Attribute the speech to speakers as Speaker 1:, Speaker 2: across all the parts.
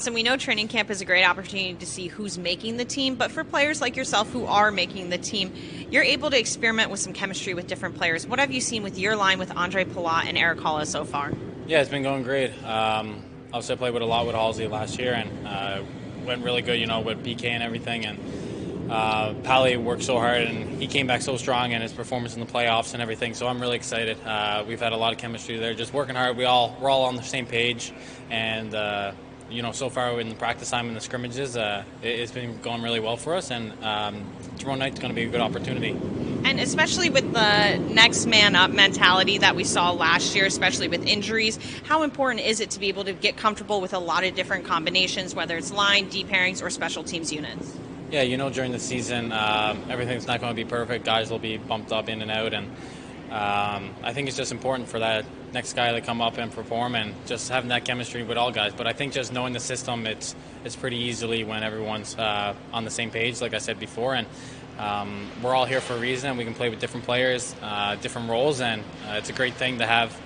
Speaker 1: So we know training camp is a great opportunity to see who's making the team, but for players like yourself who are making the team, you're able to experiment with some chemistry with different players. What have you seen with your line with Andre Palat and Erik Haula so far?
Speaker 2: Yeah, it's been going great. Obviously, I played with a lot with Halsey last year, and went really good, with PK and everything. And Pally worked so hard, and he came back so strong in his performance in the playoffs and everything. So I'm really excited. We've had a lot of chemistry there, just working hard. We're all on the same page, and so far in the practice time and the scrimmages, it's been going really well for us. And tomorrow night's going to be a good opportunity.
Speaker 1: And especially with the next man up mentality that we saw last year, especially with injuries, how important is it to be able to get comfortable with a lot of different combinations, whether it's line, deep pairings, or special teams units?
Speaker 2: Yeah, during the season, everything's not going to be perfect. Guys will be bumped up in and out, and I think it's just important for that next guy to come up and perform and just having that chemistry with all guys. But I think just knowing the system, it's pretty easily when everyone's on the same page, like I said before. And we're all here for a reason. We can play with different players, different roles, and it's a great thing to have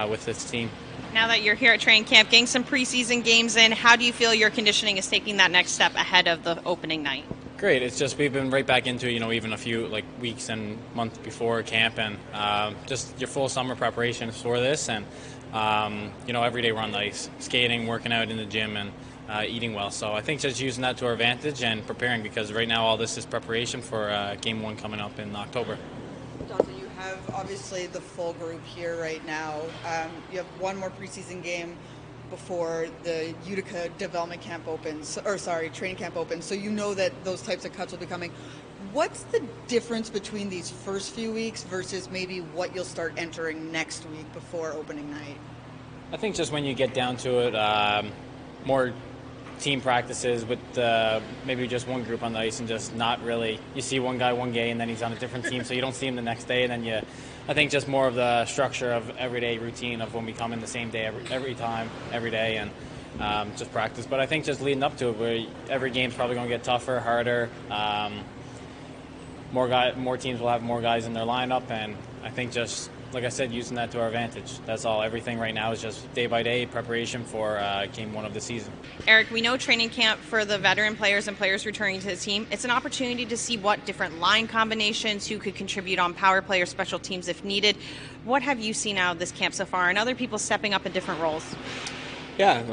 Speaker 2: with this team.
Speaker 1: Now that you're here at training camp, getting some preseason games in, how do you feel your conditioning is taking that next step ahead of the opening night?
Speaker 2: Great. It's just we've been right back into it, even a few weeks and months before camp, and just your full summer preparation for this. And every day we're on the ice, skating, working out in the gym, and eating well. So I think just using that to our advantage and preparing, because right now all this is preparation for Game 1 coming up in October.
Speaker 3: Dawson, you have obviously the full group here right now. You have one more preseason game before the Utica development camp opens, training camp opens. So you know that those types of cuts will be coming. What's the difference between these first few weeks versus maybe what you'll start entering next week before opening night?
Speaker 2: I think just when you get down to it, more team practices with maybe just one group on the ice, and just not really, you see one guy one day and then he's on a different team, so you don't see him the next day, and then I think just more of the structure of everyday routine of when we come in the same day every time, every day, and just practice. But I think just leading up to it, where every game's probably going to get tougher, harder. More teams will have more guys in their lineup, and I think just, like I said, using that to our advantage. That's all. Everything right now is just day by day preparation for Game 1 of the season.
Speaker 1: Erik, we know training camp for the veteran players and players returning to the team, it's an opportunity to see what different line combinations, who could contribute on power play or special teams if needed. What have you seen out of this camp so far, and other people stepping up in different roles?
Speaker 4: Yeah,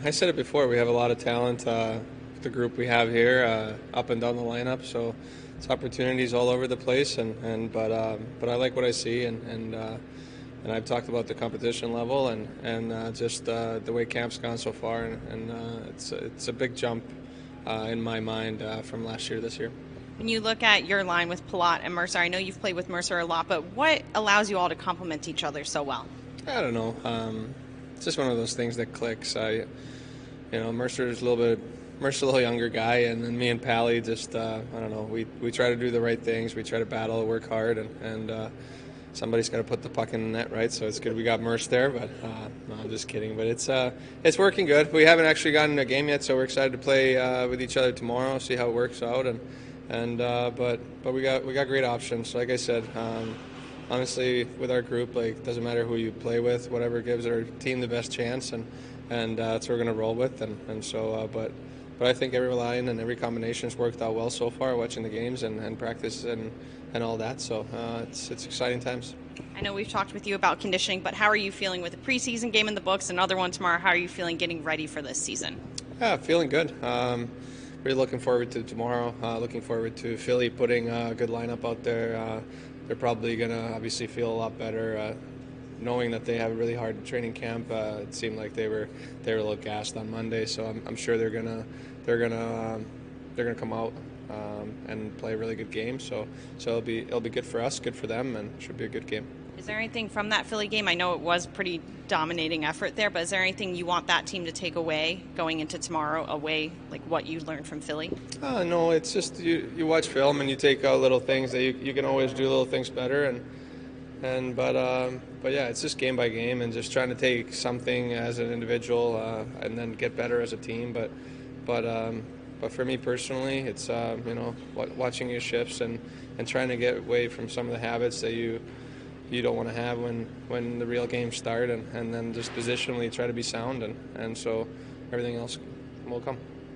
Speaker 4: I said it before, we have a lot of talent with the group we have here up and down the lineup, so it's opportunities all over the place, but I like what I see, and I've talked about the competition level and just the way camp's gone so far, and it's a big jump in my mind from last year to this year.
Speaker 1: When you look at your line with Palat and Mercer, I know you've played with Mercer a lot, but what allows you all to complement each other so well?
Speaker 4: I don't know. It's just one of those things that clicks. Mercer's a little younger guy, and then me and Pally just, I don't know, we try to do the right things. We try to battle, work hard, and somebody's got to put the puck in the net, right? So it's good we got Merce there, but no, I'm just kidding. But it's working good. We haven't actually gotten a game yet, so we're excited to play with each other tomorrow, see how it works out, but we got great options. Like I said, honestly, with our group, it doesn't matter who you play with, whatever gives our team the best chance, and that's what we're going to roll with, But I think every line and every combination's worked out well so far, watching the games and practice and all that. So it's exciting times.
Speaker 1: I know we've talked with you about conditioning, but how are you feeling with the preseason game in the books, another one tomorrow? How are you feeling getting ready for this season?
Speaker 4: Yeah, feeling good. Really looking forward to tomorrow. Looking forward to Philly putting a good lineup out there. They're probably going to obviously feel a lot better. Knowing that they have a really hard training camp, it seemed like they were a little gassed on Monday. So I'm sure they're gonna come out and play a really good game. So it'll be good for us, good for them, and should be a good game.
Speaker 1: Is there anything from that Philly game? I know it was pretty dominating effort there, but is there anything you want that team to take away going into tomorrow, like what you learned from Philly?
Speaker 4: No, it's just you watch film and you take out little things that you can always do little things better, but yeah, it's just game by game and just trying to take something as an individual and then get better as a team. But for me personally, it's watching your shifts and trying to get away from some of the habits that you don't want to have when the real games start, and then just positionally try to be sound, and so everything else will come.